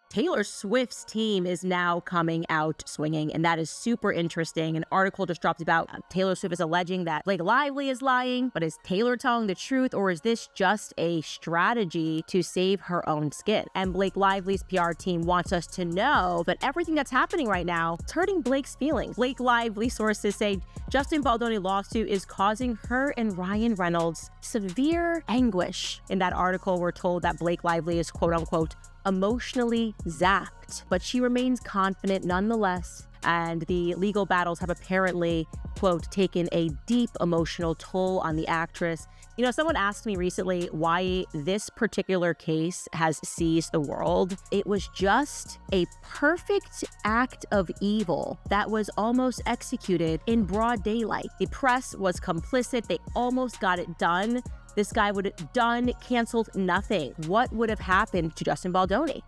Taylor Swift's team is now coming out swinging, and that is super interesting. An article just dropped about Taylor Swift is alleging that Blake Lively is lying, but is Taylor telling the truth, or is this just a strategy to save her own skin? And Blake Lively's PR team wants us to know that everything that's happening right now is hurting Blake's feelings. Blake Lively sources say Justin Baldoni lawsuit is causing her and Ryan Reynolds severe anguish. In that article, we're told that Blake Lively is quote unquote emotionally zapped, but she remains confident nonetheless. And the legal battles have apparently, quote, taken a deep emotional toll on the actress. You know, someone asked me recently why this particular case has seized the world. It was just a perfect act of evil that was almost executed in broad daylight. The press was complicit. They almost got it done. This guy would have done, canceled nothing. What would have happened to Justin Baldoni?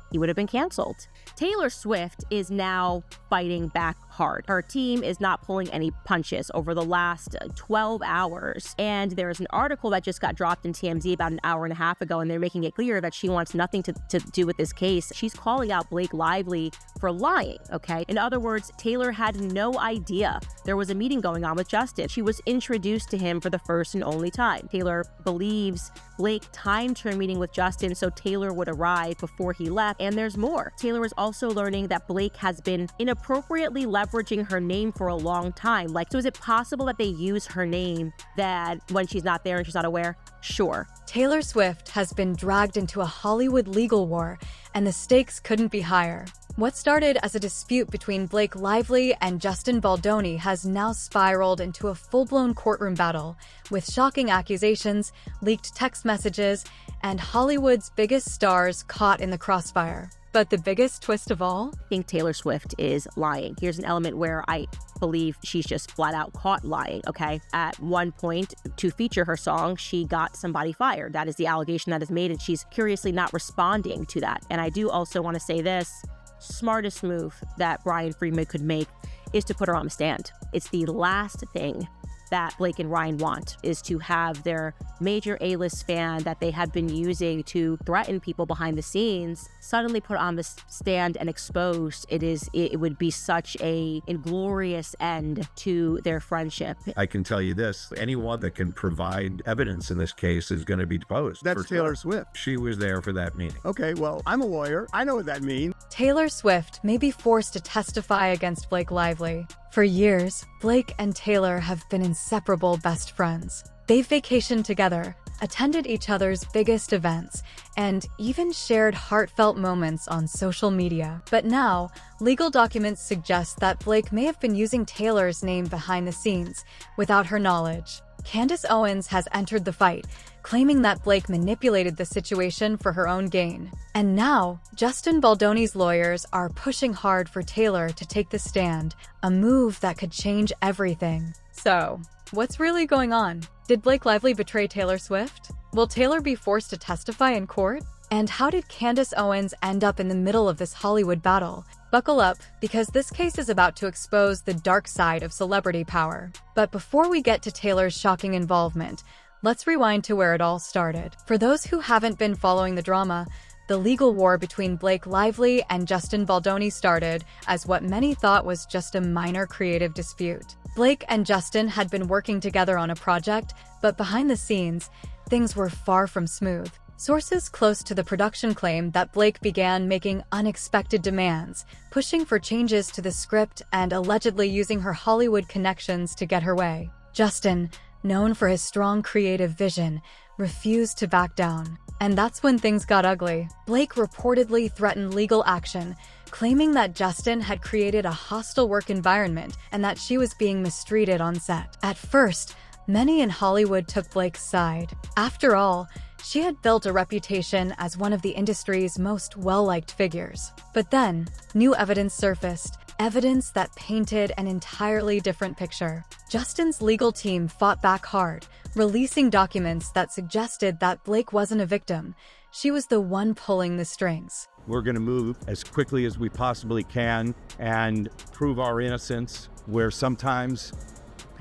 He would have been canceled. Taylor Swift is now fighting back hard. Her team is not pulling any punches over the last 12 hours. And there is an article that just got dropped in TMZ about an hour and a half ago, and they're making it clear that she wants nothing to do with this case. She's calling out Blake Lively for lying, okay? In other words, Taylor had no idea there was a meeting going on with Justin. She was introduced to him for the first and only time. Taylor believes Blake timed her meeting with Justin so Taylor would arrive before he left. And there's more. Taylor is also learning that Blake has been inappropriately leveraging her name for a long time. So is it possible that they use her name that when she's not there and she's not aware? Sure. Taylor Swift has been dragged into a Hollywood legal war, and the stakes couldn't be higher. What started as a dispute between Blake Lively and Justin Baldoni has now spiraled into a full-blown courtroom battle, with shocking accusations, leaked text messages, and Hollywood's biggest stars caught in the crossfire. But the biggest twist of all? I think Taylor Swift is lying. Here's an element where I believe she's just flat out caught lying, okay? At one point, to feature her song, she got somebody fired. That is the allegation that is made, and she's curiously not responding to that. And I do also want to say this. Smartest move that Brian Friedman could make is to put her on the stand. It's the last thing that Blake and Ryan want, is to have their major A-list fan that they have been using to threaten people behind the scenes suddenly put on the stand and exposed. It would be such a inglorious end to their friendship. I can tell you this, anyone that can provide evidence in this case is going to be deposed. That's Taylor Swift. She was there for that meeting. Okay, well, I'm a lawyer. I know what that means. Taylor Swift may be forced to testify against Blake Lively. For years, Blake and Taylor have been inseparable best friends. They've vacationed together, attended each other's biggest events, and even shared heartfelt moments on social media. But now, legal documents suggest that Blake may have been using Taylor's name behind the scenes without her knowledge. Candace Owens has entered the fight, claiming that Blake manipulated the situation for her own gain. And now, Justin Baldoni's lawyers are pushing hard for Taylor to take the stand, a move that could change everything. So, what's really going on? Did Blake Lively betray Taylor Swift? Will Taylor be forced to testify in court? And how did Candace Owens end up in the middle of this Hollywood battle? Buckle up, because this case is about to expose the dark side of celebrity power. But before we get to Taylor's shocking involvement, let's rewind to where it all started. For those who haven't been following the drama, the legal war between Blake Lively and Justin Baldoni started as what many thought was just a minor creative dispute. Blake and Justin had been working together on a project, but behind the scenes, things were far from smooth. Sources close to the production claim that Blake began making unexpected demands, pushing for changes to the script and allegedly using her Hollywood connections to get her way. Justin, known for his strong creative vision, refused to back down. And that's when things got ugly. Blake reportedly threatened legal action, claiming that Justin had created a hostile work environment and that she was being mistreated on set. At first, many in Hollywood took Blake's side. After all, she had built a reputation as one of the industry's most well-liked figures. But then, new evidence surfaced, evidence that painted an entirely different picture. Justin's legal team fought back hard, releasing documents that suggested that Blake wasn't a victim. She was the one pulling the strings. We're going to move as quickly as we possibly can and prove our innocence, where sometimes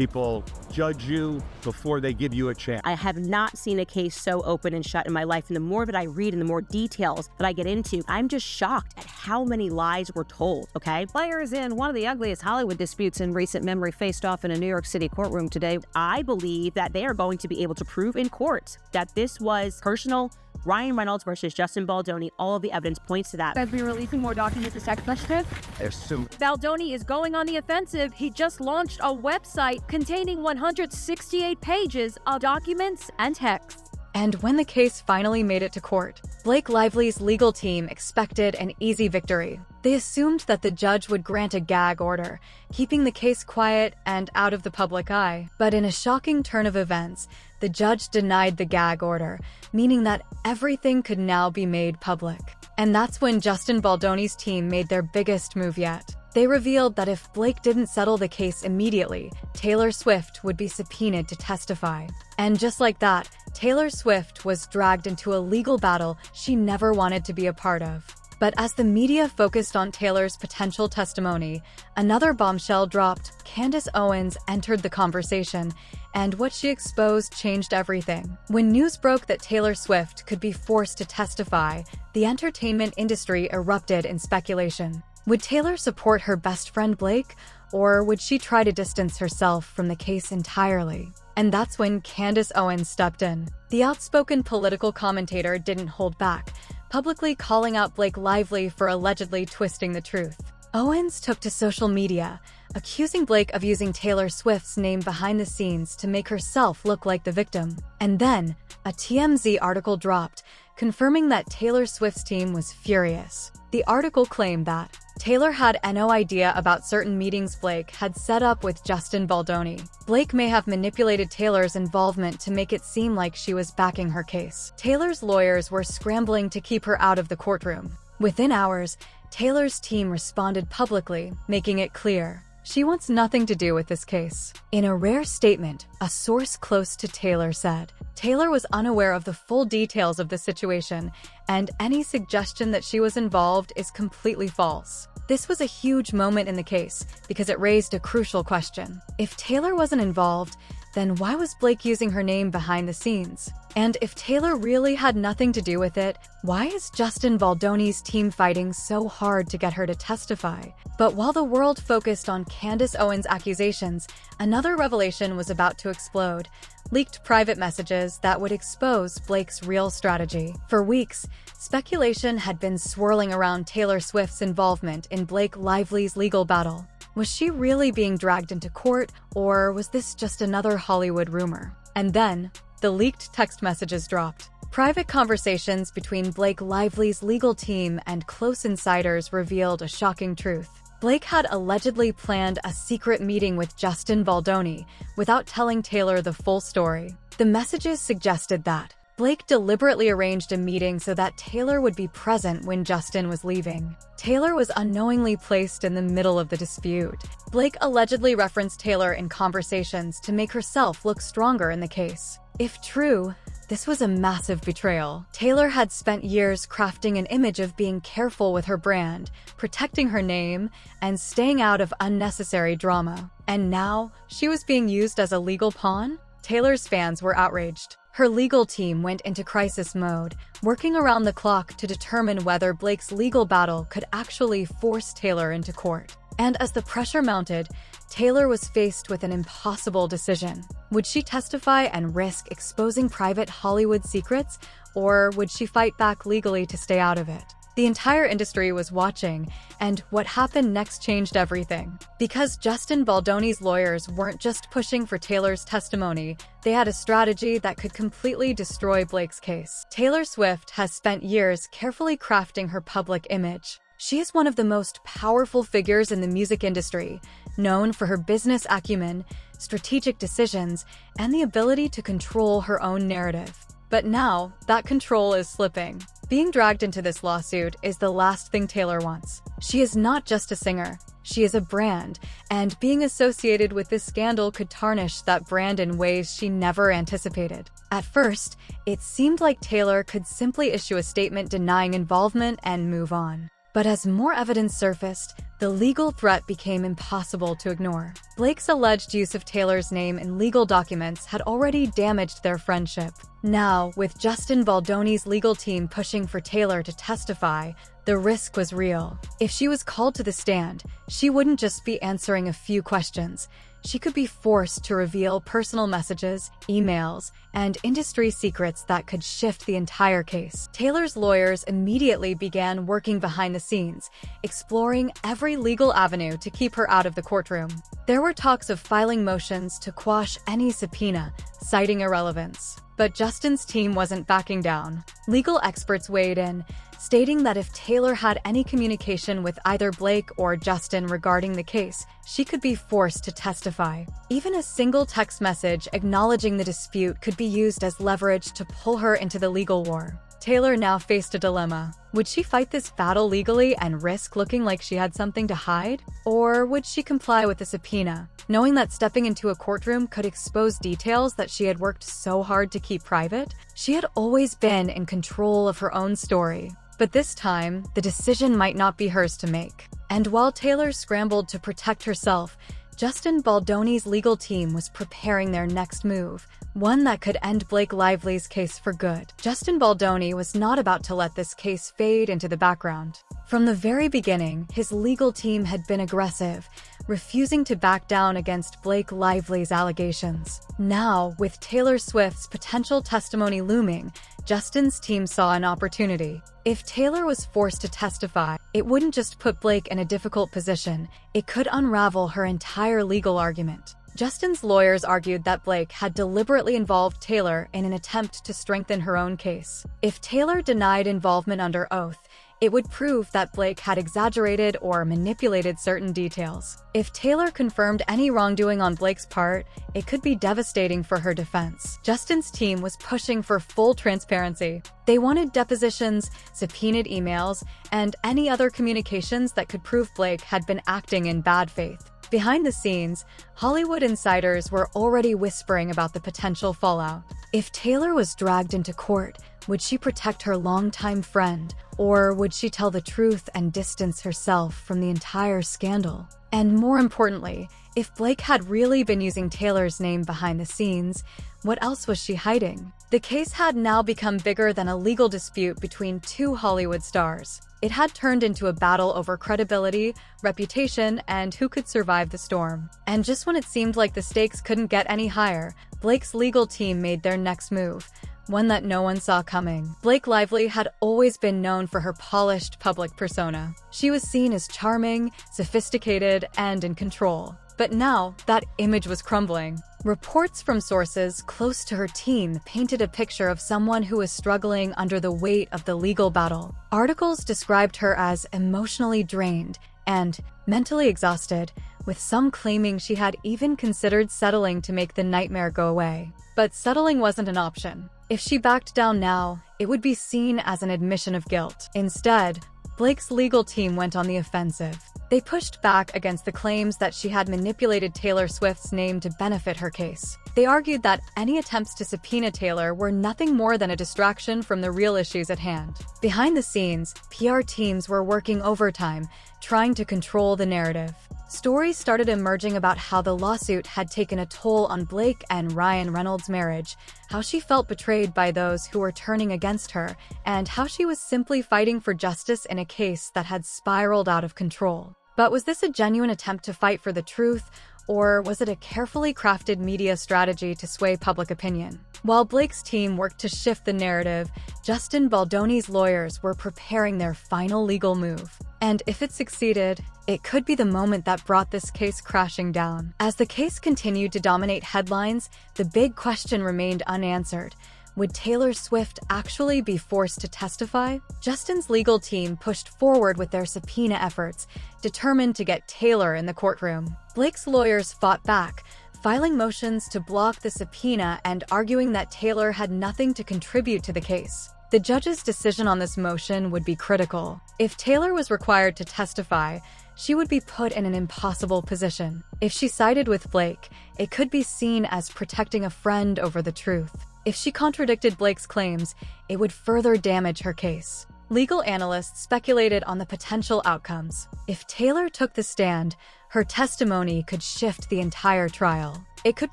People judge you before they give you a chance. I have not seen a case so open and shut in my life, and the more that I read and the more details that I get into, I'm just shocked at how many lies were told, okay? Players in one of the ugliest Hollywood disputes in recent memory faced off in a New York City courtroom today. I believe that they are going to be able to prove in court that this was personal. Ryan Reynolds versus Justin Baldoni, all of the evidence points to that. Guys be releasing more documents to sex messages? I assume. Baldoni is going on the offensive. He just launched a website containing 168 pages of documents and texts. And when the case finally made it to court, Blake Lively's legal team expected an easy victory. They assumed that the judge would grant a gag order, keeping the case quiet and out of the public eye. But in a shocking turn of events, the judge denied the gag order, meaning that everything could now be made public. And that's when Justin Baldoni's team made their biggest move yet. They revealed that if Blake didn't settle the case immediately, Taylor Swift would be subpoenaed to testify. And just like that, Taylor Swift was dragged into a legal battle she never wanted to be a part of. But as the media focused on Taylor's potential testimony, another bombshell dropped. Candace Owens entered the conversation, and what she exposed changed everything. When news broke that Taylor Swift could be forced to testify, the entertainment industry erupted in speculation. Would Taylor support her best friend Blake, or would she try to distance herself from the case entirely? And that's when Candace Owens stepped in. The outspoken political commentator didn't hold back, publicly calling out Blake Lively for allegedly twisting the truth. Owens took to social media, accusing Blake of using Taylor Swift's name behind the scenes to make herself look like the victim. And then, a TMZ article dropped, confirming that Taylor Swift's team was furious. The article claimed that Taylor had no idea about certain meetings Blake had set up with Justin Baldoni. Blake may have manipulated Taylor's involvement to make it seem like she was backing her case. Taylor's lawyers were scrambling to keep her out of the courtroom. Within hours, Taylor's team responded publicly, making it clear she wants nothing to do with this case. In a rare statement, a source close to Taylor said, Taylor was unaware of the full details of the situation, and any suggestion that she was involved is completely false. This was a huge moment in the case because it raised a crucial question. If Taylor wasn't involved, then why was Blake using her name behind the scenes? And if Taylor really had nothing to do with it, why is Justin Baldoni's team fighting so hard to get her to testify? But while the world focused on Candace Owens' accusations, another revelation was about to explode. Leaked private messages that would expose Blake's real strategy. For weeks, speculation had been swirling around Taylor Swift's involvement in Blake Lively's legal battle. Was she really being dragged into court, or was this just another Hollywood rumor? And then, the leaked text messages dropped. Private conversations between Blake Lively's legal team and close insiders revealed a shocking truth. Blake had allegedly planned a secret meeting with Justin Baldoni without telling Taylor the full story. The messages suggested that Blake deliberately arranged a meeting so that Taylor would be present when Justin was leaving. Taylor was unknowingly placed in the middle of the dispute. Blake allegedly referenced Taylor in conversations to make herself look stronger in the case. If true, this was a massive betrayal. Taylor had spent years crafting an image of being careful with her brand, protecting her name, and staying out of unnecessary drama. And now, she was being used as a legal pawn? Taylor's fans were outraged. Her legal team went into crisis mode, working around the clock to determine whether Blake's legal battle could actually force Taylor into court. And as the pressure mounted, Taylor was faced with an impossible decision. Would she testify and risk exposing private Hollywood secrets, or would she fight back legally to stay out of it? The entire industry was watching, and what happened next changed everything. Because Justin Baldoni's lawyers weren't just pushing for Taylor's testimony, they had a strategy that could completely destroy Blake's case. Taylor Swift has spent years carefully crafting her public image. She is one of the most powerful figures in the music industry, known for her business acumen, strategic decisions, and the ability to control her own narrative. But now, that control is slipping. Being dragged into this lawsuit is the last thing Taylor wants. She is not just a singer, she is a brand, and being associated with this scandal could tarnish that brand in ways she never anticipated. At first, it seemed like Taylor could simply issue a statement denying involvement and move on. But as more evidence surfaced, the legal threat became impossible to ignore. Blake's alleged use of Taylor's name in legal documents had already damaged their friendship. Now, with Justin Baldoni's legal team pushing for Taylor to testify, the risk was real. If she was called to the stand, she wouldn't just be answering a few questions. She could be forced to reveal personal messages, emails, and industry secrets that could shift the entire case. Taylor's lawyers immediately began working behind the scenes, exploring every legal avenue to keep her out of the courtroom. There were talks of filing motions to quash any subpoena, citing irrelevance. But Justin's team wasn't backing down. Legal experts weighed in, stating that if Taylor had any communication with either Blake or Justin regarding the case, she could be forced to testify. Even a single text message acknowledging the dispute could be used as leverage to pull her into the legal war. Taylor now faced a dilemma. Would she fight this battle legally and risk looking like she had something to hide? Or would she comply with the subpoena, knowing that stepping into a courtroom could expose details that she had worked so hard to keep private? She had always been in control of her own story. But this time, the decision might not be hers to make. And while Taylor scrambled to protect herself, Justin Baldoni's legal team was preparing their next move, one that could end Blake Lively's case for good. Justin Baldoni was not about to let this case fade into the background. From the very beginning, his legal team had been aggressive, refusing to back down against Blake Lively's allegations. Now, with Taylor Swift's potential testimony looming, Justin's team saw an opportunity. If Taylor was forced to testify, it wouldn't just put Blake in a difficult position, it could unravel her entire legal argument. Justin's lawyers argued that Blake had deliberately involved Taylor in an attempt to strengthen her own case. If Taylor denied involvement under oath, it would prove that Blake had exaggerated or manipulated certain details. If Taylor confirmed any wrongdoing on Blake's part, it could be devastating for her defense. Justin's team was pushing for full transparency. They wanted depositions, subpoenaed emails, and any other communications that could prove Blake had been acting in bad faith. Behind the scenes, Hollywood insiders were already whispering about the potential fallout. If Taylor was dragged into court, would she protect her longtime friend, or would she tell the truth and distance herself from the entire scandal? And more importantly, if Blake had really been using Taylor's name behind the scenes, what else was she hiding? The case had now become bigger than a legal dispute between two Hollywood stars. It had turned into a battle over credibility, reputation, and who could survive the storm. And just when it seemed like the stakes couldn't get any higher, Blake's legal team made their next move, one that no one saw coming. Blake Lively had always been known for her polished public persona. She was seen as charming, sophisticated, and in control. But now, that image was crumbling. Reports from sources close to her team painted a picture of someone who was struggling under the weight of the legal battle. Articles described her as emotionally drained and mentally exhausted, with some claiming she had even considered settling to make the nightmare go away. But settling wasn't an option. If she backed down now, it would be seen as an admission of guilt. Instead, Blake's legal team went on the offensive. They pushed back against the claims that she had manipulated Taylor Swift's name to benefit her case. They argued that any attempts to subpoena Taylor were nothing more than a distraction from the real issues at hand. Behind the scenes, PR teams were working overtime, trying to control the narrative. Stories started emerging about how the lawsuit had taken a toll on Blake and Ryan Reynolds' marriage, how she felt betrayed by those who were turning against her, and how she was simply fighting for justice in a case that had spiraled out of control. But was this a genuine attempt to fight for the truth, or was it a carefully crafted media strategy to sway public opinion? While Blake's team worked to shift the narrative, Justin Baldoni's lawyers were preparing their final legal move. And if it succeeded, it could be the moment that brought this case crashing down. As the case continued to dominate headlines, the big question remained unanswered. Would Taylor Swift actually be forced to testify? Justin's legal team pushed forward with their subpoena efforts, determined to get Taylor in the courtroom. Blake's lawyers fought back, filing motions to block the subpoena and arguing that Taylor had nothing to contribute to the case. The judge's decision on this motion would be critical. If Taylor was required to testify, she would be put in an impossible position. If she sided with Blake, it could be seen as protecting a friend over the truth. If she contradicted Blake's claims, it would further damage her case. Legal analysts speculated on the potential outcomes. If Taylor took the stand, her testimony could shift the entire trial. It could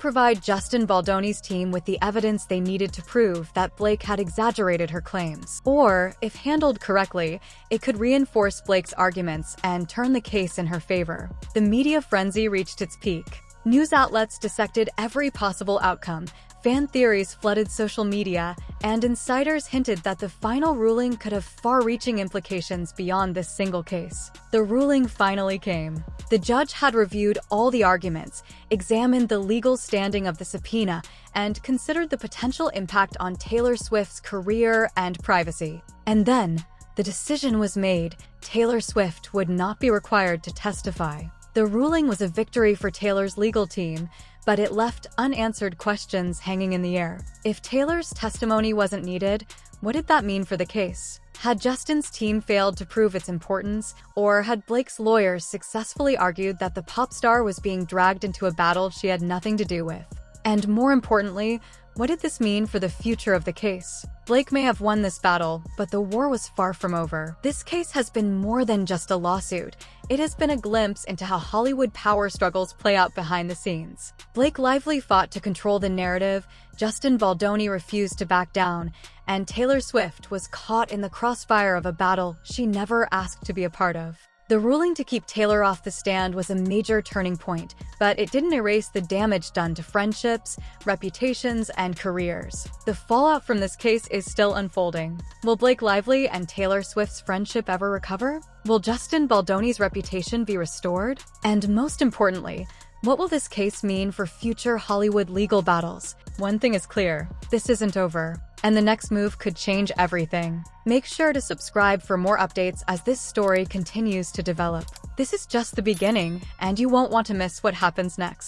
provide Justin Baldoni's team with the evidence they needed to prove that Blake had exaggerated her claims. Or, if handled correctly, it could reinforce Blake's arguments and turn the case in her favor. The media frenzy reached its peak. News outlets dissected every possible outcome, fan theories flooded social media, and insiders hinted that the final ruling could have far-reaching implications beyond this single case. The ruling finally came. The judge had reviewed all the arguments, examined the legal standing of the subpoena, and considered the potential impact on Taylor Swift's career and privacy. And then, the decision was made. Taylor Swift would not be required to testify. The ruling was a victory for Taylor's legal team, but it left unanswered questions hanging in the air. If Taylor's testimony wasn't needed, what did that mean for the case? Had Justin's team failed to prove its importance, or had Blake's lawyers successfully argued that the pop star was being dragged into a battle she had nothing to do with? And more importantly, what did this mean for the future of the case? Blake may have won this battle, but the war was far from over. This case has been more than just a lawsuit. It has been a glimpse into how Hollywood power struggles play out behind the scenes. Blake Lively fought to control the narrative, Justin Baldoni refused to back down, and Taylor Swift was caught in the crossfire of a battle she never asked to be a part of. The ruling to keep Taylor off the stand was a major turning point, but it didn't erase the damage done to friendships, reputations, and careers. The fallout from this case is still unfolding. Will Blake Lively and Taylor Swift's friendship ever recover? Will Justin Baldoni's reputation be restored? And most importantly, what will this case mean for future Hollywood legal battles? One thing is clear, this isn't over, and the next move could change everything. Make sure to subscribe for more updates as this story continues to develop. This is just the beginning, and you won't want to miss what happens next.